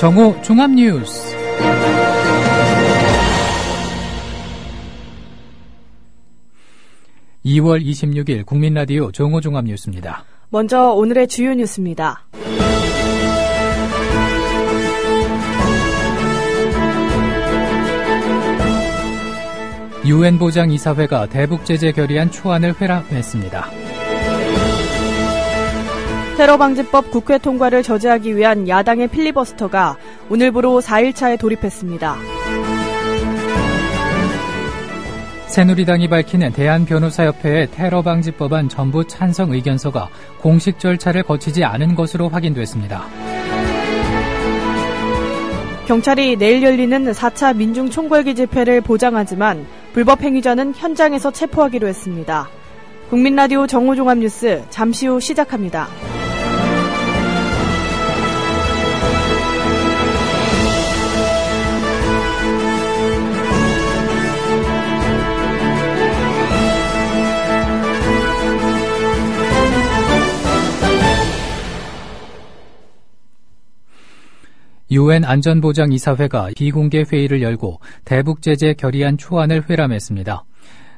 정오 종합뉴스. (2월 26일) 국민라디오 정오 종합뉴스입니다. 먼저 오늘의 주요 뉴스입니다. UN 보장이사회가 대북 제재 결의안 초안을 회람했습니다. 테러방지법 국회 통과를 저지하기 위한 야당의 필리버스터가 오늘부로 4일차에 돌입했습니다. 새누리당이 밝히는 대한변호사협회의 테러방지법안 전부 찬성 의견서가 공식 절차를 거치지 않은 것으로 확인됐습니다. 경찰이 내일 열리는 4차 민중총궐기 집회를 보장하지만 불법 행위자는 현장에서 체포하기로 했습니다. 국민라디오 정오종합뉴스 잠시 후 시작합니다. UN 안전보장이사회가 비공개 회의를 열고 대북 제재 결의안 초안을 회람했습니다.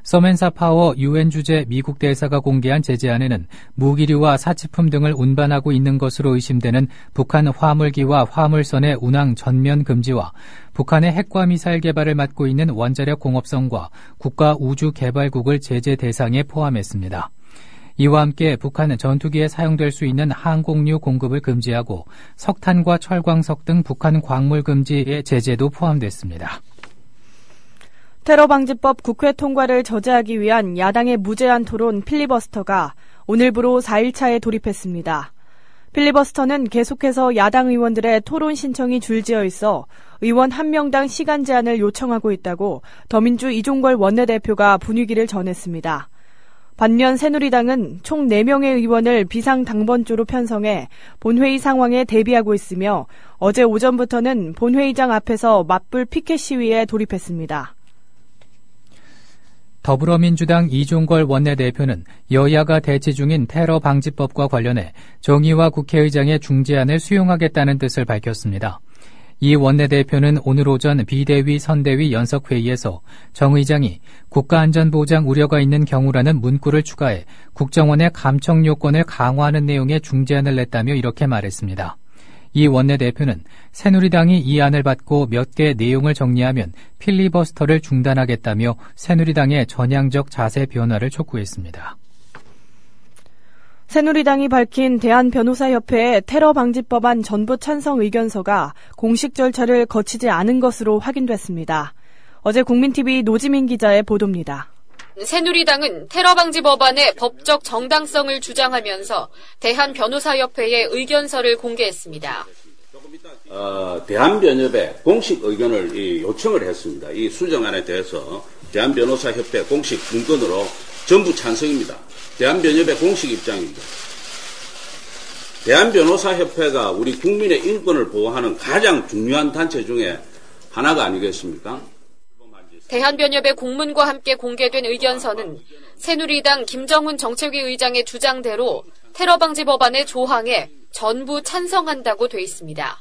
서멘사 파워 UN 주재 미국 대사가 공개한 제재안에는 무기류와 사치품 등을 운반하고 있는 것으로 의심되는 북한 화물기와 화물선의 운항 전면 금지와 북한의 핵과 미사일 개발을 맡고 있는 원자력 공업성과 국가우주개발국을 제재 대상에 포함했습니다. 이와 함께 북한은 전투기에 사용될 수 있는 항공유 공급을 금지하고 석탄과 철광석 등 북한 광물 금지의 제재도 포함됐습니다. 테러방지법 국회 통과를 저지하기 위한 야당의 무제한 토론 필리버스터가 오늘부로 4일차에 돌입했습니다. 필리버스터는 계속해서 야당 의원들의 토론 신청이 줄지어 있어 의원 1명당 시간 제한을 요청하고 있다고 더민주 이종걸 원내대표가 분위기를 전했습니다. 반면 새누리당은 총 4명의 의원을 비상당번조로 편성해 본회의 상황에 대비하고 있으며 어제 오전부터는 본회의장 앞에서 맞불 피켓 시위에 돌입했습니다. 더불어민주당 이종걸 원내대표는 여야가 대치 중인 테러방지법과 관련해 정의와 국회의장의 중재안을 수용하겠다는 뜻을 밝혔습니다. 이 원내대표는 오늘 오전 비대위 선대위 연석회의에서 정 의장이 국가안전보장 우려가 있는 경우라는 문구를 추가해 국정원의 감청 요건을 강화하는 내용의 중재안을 냈다며 이렇게 말했습니다. 이 원내대표는 새누리당이 이 안을 받고 몇 개 내용을 정리하면 필리버스터를 중단하겠다며 새누리당의 전향적 자세 변화를 촉구했습니다. 새누리당이 밝힌 대한변호사협회의 테러방지법안 전부 찬성 의견서가 공식 절차를 거치지 않은 것으로 확인됐습니다. 어제 국민TV 노지민 기자의 보도입니다. 새누리당은 테러방지법안의 법적 정당성을 주장하면서 대한변호사협회의 의견서를 공개했습니다. 대한변협에 공식 의견을 요청을 했습니다. 이 수정안에 대해서 대한변호사협회 공식 문건으로 전부 찬성입니다. 대한변협의 공식 입장입니다. 대한변호사협회가 우리 국민의 인권을 보호하는 가장 중요한 단체 중에 하나가 아니겠습니까? 대한변협의 공문과 함께 공개된 의견서는 새누리당 김정훈 정책위 의장의 주장대로 테러방지법안의 조항에 전부 찬성한다고 돼 있습니다.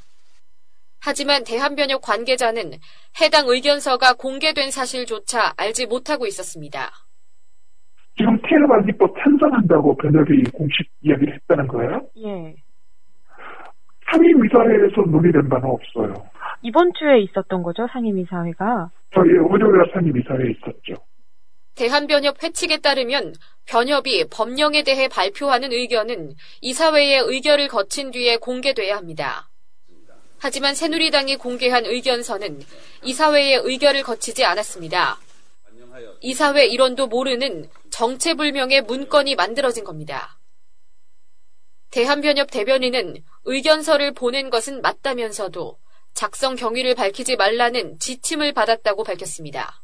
하지만 대한변협 관계자는 해당 의견서가 공개된 사실조차 알지 못하고 있었습니다. 지금 테러방지법 찬성한다고 변협이 공식 이야기를 했다는 거예요? 예. 상임이사회에서 논의된 바는 없어요. 이번 주에 있었던 거죠, 상임이사회가? 저희 월요일 상임이사회에 있었죠. 대한변협 회칙에 따르면 변협이 법령에 대해 발표하는 의견은 이사회의 의결을 거친 뒤에 공개돼야 합니다. 하지만 새누리당이 공개한 의견서는 이사회의 의결을 거치지 않았습니다. 이사회 일원도 모르는 정체불명의 문건이 만들어진 겁니다. 대한변협 대변인은 의견서를 보낸 것은 맞다면서도 작성 경위를 밝히지 말라는 지침을 받았다고 밝혔습니다.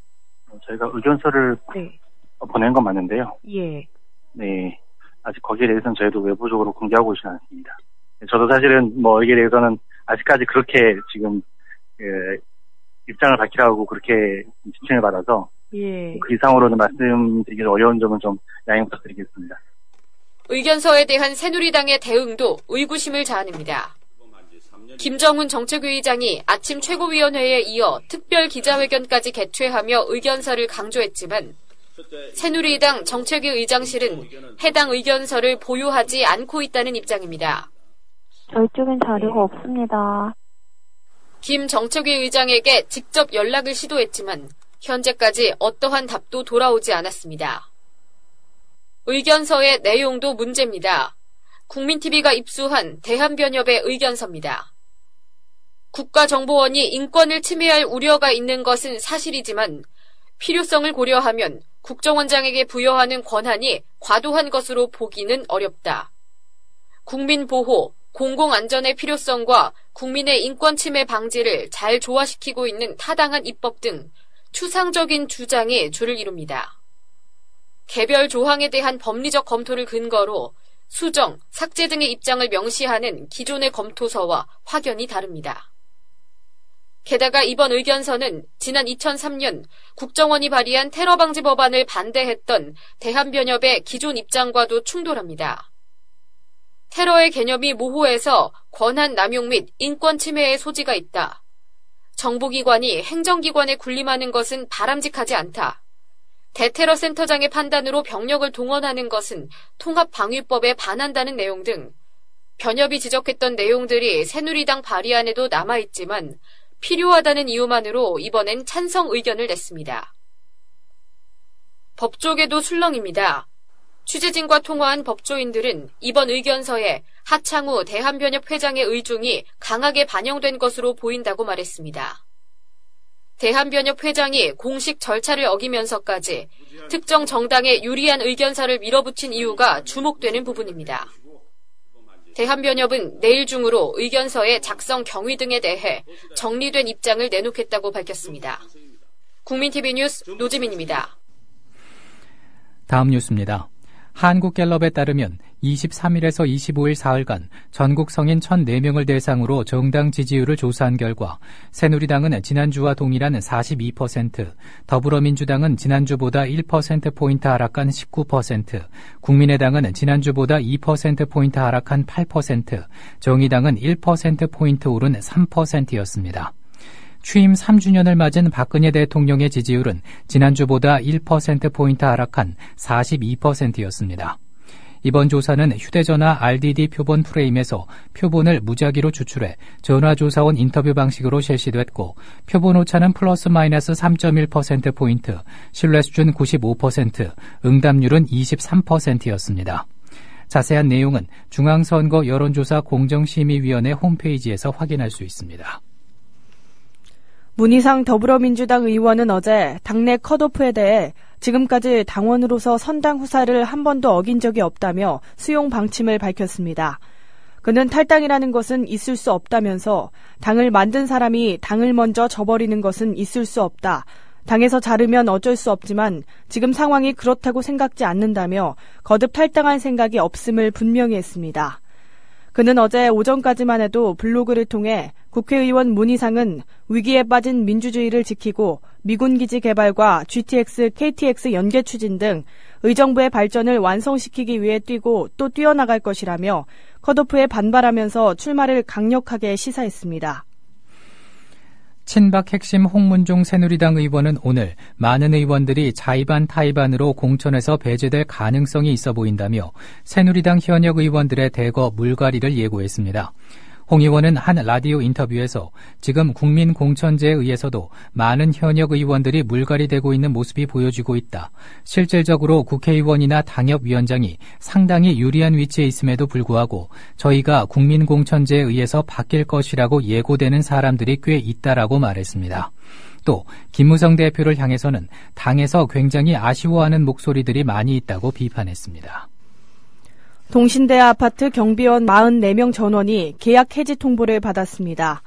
저희가 의견서를 보낸 건 맞는데요. 예. 네. 아직 거기에 대해서는 저희도 외부적으로 공개하고 있지는 않습니다. 저도 사실은 여기에 대해서는 아직까지 그렇게 지금 입장을 밝히라고 그렇게 지침을 받아서 예. 그 이상으로는 말씀드리기 어려운 점은 좀 양해 부탁드리겠습니다. 의견서에 대한 새누리당의 대응도 의구심을 자아냅니다. 김정훈 정책위의장이 아침 최고위원회에 이어 특별 기자회견까지 개최하며 의견서를 강조했지만 새누리당 정책위 의장실은 해당 의견서를 보유하지 않고 있다는 입장입니다. 저희 쪽엔 자료가 없습니다. 김 정책위 의장에게 직접 연락을 시도했지만 현재까지 어떠한 답도 돌아오지 않았습니다. 의견서의 내용도 문제입니다. 국민TV가 입수한 대한변협의 의견서입니다. 국가정보원이 인권을 침해할 우려가 있는 것은 사실이지만 필요성을 고려하면 국정원장에게 부여하는 권한이 과도한 것으로 보기는 어렵다. 국민보호, 공공안전의 필요성과 국민의 인권 침해 방지를 잘 조화시키고 있는 타당한 입법 등 추상적인 주장이 주를 이룹니다. 개별 조항에 대한 법리적 검토를 근거로 수정, 삭제 등의 입장을 명시하는 기존의 검토서와 확연히 다릅니다. 게다가 이번 의견서는 지난 2003년 국정원이 발의한 테러방지 법안을 반대했던 대한변협의 기존 입장과도 충돌합니다. 테러의 개념이 모호해서 권한 남용 및 인권 침해의 소지가 있다. 정보기관이 행정기관에 군림하는 것은 바람직하지 않다. 대테러센터장의 판단으로 병력을 동원하는 것은 통합방위법에 반한다는 내용 등 변협이 지적했던 내용들이 새누리당 발의안에도 남아있지만 필요하다는 이유만으로 이번엔 찬성 의견을 냈습니다. 법조계도 술렁입니다. 취재진과 통화한 법조인들은 이번 의견서에 하창우 대한변협 회장의 의중이 강하게 반영된 것으로 보인다고 말했습니다. 대한변협 회장이 공식 절차를 어기면서까지 특정 정당에 유리한 의견서를 밀어붙인 이유가 주목되는 부분입니다. 대한변협은 내일 중으로 의견서의 작성 경위 등에 대해 정리된 입장을 내놓겠다고 밝혔습니다. 국민TV 뉴스 노지민입니다. 다음 뉴스입니다. 한국갤럽에 따르면 23일에서 25일 사흘간 전국 성인 1,004명을 대상으로 정당 지지율을 조사한 결과 새누리당은 지난주와 동일한 42%, 더불어민주당은 지난주보다 1%포인트 하락한 19%, 국민의당은 지난주보다 2%포인트 하락한 8%, 정의당은 1%포인트 오른 3%였습니다. 취임 3주년을 맞은 박근혜 대통령의 지지율은 지난주보다 1%포인트 하락한 42%였습니다. 이번 조사는 휴대전화 RDD 표본 프레임에서 표본을 무작위로 추출해 전화조사원 인터뷰 방식으로 실시됐고 표본 오차는 플러스 마이너스 3.1%포인트, 신뢰수준 95%, 응답률은 23%였습니다. 자세한 내용은 중앙선거 여론조사 공정심의위원회 홈페이지에서 확인할 수 있습니다. 문희상 더불어민주당 의원은 어제 당내 컷오프에 대해 지금까지 당원으로서 선당 후사를 한 번도 어긴 적이 없다며 수용 방침을 밝혔습니다. 그는 탈당이라는 것은 있을 수 없다면서 당을 만든 사람이 당을 먼저 져버리는 것은 있을 수 없다. 당에서 자르면 어쩔 수 없지만 지금 상황이 그렇다고 생각지 않는다며 거듭 탈당할 생각이 없음을 분명히 했습니다. 그는 어제 오전까지만 해도 블로그를 통해 국회의원 문희상은 위기에 빠진 민주주의를 지키고 미군기지 개발과 GTX, KTX 연계 추진 등 의정부의 발전을 완성시키기 위해 뛰고 또 뛰어나갈 것이라며 컷오프에 반발하면서 출마를 강력하게 시사했습니다. 친박 핵심 홍문종 새누리당 의원은 오늘 많은 의원들이 자의반 타의반으로 공천에서 배제될 가능성이 있어 보인다며 새누리당 현역 의원들의 대거 물갈이를 예고했습니다. 홍 의원은 한 라디오 인터뷰에서 지금 국민공천제에 의해서도 많은 현역 의원들이 물갈이되고 있는 모습이 보여지고 있다. 실질적으로 국회의원이나 당협위원장이 상당히 유리한 위치에 있음에도 불구하고 저희가 국민공천제에 의해서 바뀔 것이라고 예고되는 사람들이 꽤 있다라고 말했습니다. 또 김무성 대표를 향해서는 당에서 굉장히 아쉬워하는 목소리들이 많이 있다고 비판했습니다. 동신대하 아파트 경비원 44명 전원이 계약 해지 통보를 받았습니다.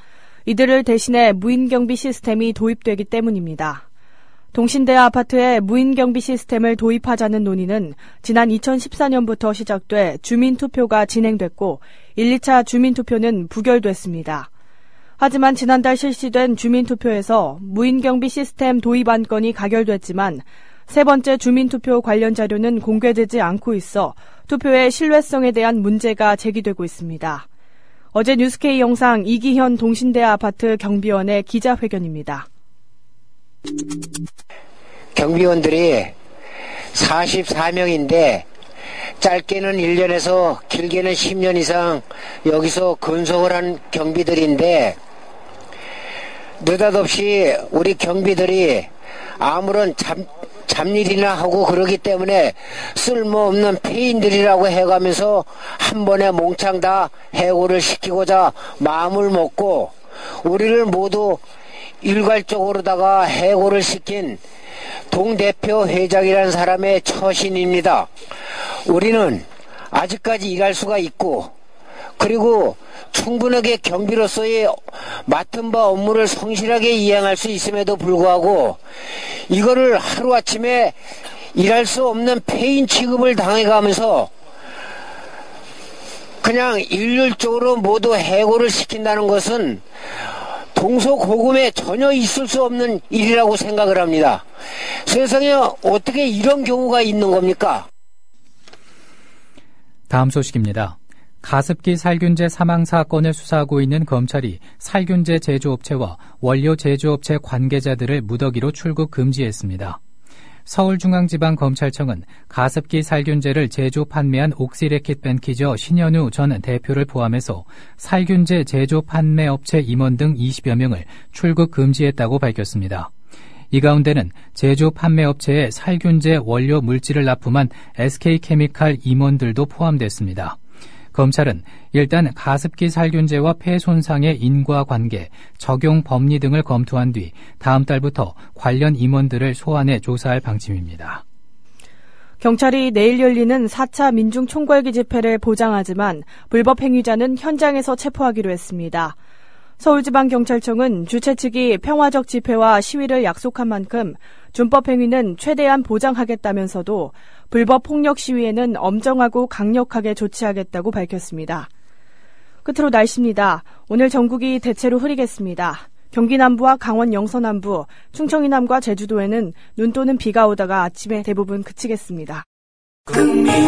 이들을 대신해 무인경비 시스템이 도입되기 때문입니다. 동신대하 아파트에 무인경비 시스템을 도입하자는 논의는 지난 2014년부터 시작돼 주민투표가 진행됐고 1, 2차 주민투표는 부결됐습니다. 하지만 지난달 실시된 주민투표에서 무인경비 시스템 도입 안건이 가결됐지만 세 번째 주민투표 관련 자료는 공개되지 않고 있어 투표의 신뢰성에 대한 문제가 제기되고 있습니다. 어제 뉴스K 영상 이기현 동신대야 아파트 경비원의 기자회견입니다. 경비원들이 44명인데 짧게는 1년에서 길게는 10년 이상 여기서 근속을 한 경비들인데 느닷없이 우리 경비들이 아무런 잡일이나 하고 그러기 때문에 쓸모없는 폐인들이라고 해가면서 한 번에 몽창 다 해고를 시키고자 마음을 먹고 우리를 모두 일괄적으로다가 해고를 시킨 동대표 회장이라는 사람의 처신입니다. 우리는 아직까지 일할 수가 있고 그리고 충분하게 경비로서의 맡은 바 업무를 성실하게 이행할 수 있음에도 불구하고 이거를 하루아침에 일할 수 없는 폐인 취급을 당해가면서 그냥 일률적으로 모두 해고를 시킨다는 것은 동서고금에 전혀 있을 수 없는 일이라고 생각을 합니다. 세상에 어떻게 이런 경우가 있는 겁니까? 다음 소식입니다. 가습기 살균제 사망 사건을 수사하고 있는 검찰이 살균제 제조업체와 원료 제조업체 관계자들을 무더기로 출국 금지했습니다. 서울중앙지방검찰청은 가습기 살균제를 제조 판매한 옥시레킷 벤키저 신현우 전 대표를 포함해서 살균제 제조 판매 업체 임원 등 20여 명을 출국 금지했다고 밝혔습니다. 이 가운데는 제조 판매 업체에 살균제 원료 물질을 납품한 SK케미칼 임원들도 포함됐습니다. 검찰은 일단 가습기 살균제와 폐 손상의 인과관계, 적용 법리 등을 검토한 뒤 다음 달부터 관련 임원들을 소환해 조사할 방침입니다. 경찰이 내일 열리는 4차 민중총궐기 집회를 보장하지만 불법 행위자는 현장에서 체포하기로 했습니다. 서울지방경찰청은 주최 측이 평화적 집회와 시위를 약속한 만큼 준법 행위는 최대한 보장하겠다면서도 불법 폭력 시위에는 엄정하고 강력하게 조치하겠다고 밝혔습니다. 끝으로 날씨입니다. 오늘 전국이 대체로 흐리겠습니다. 경기 남부와 강원 영서 남부, 충청 이남과 제주도에는 눈 또는 비가 오다가 아침에 대부분 그치겠습니다. 국민라디오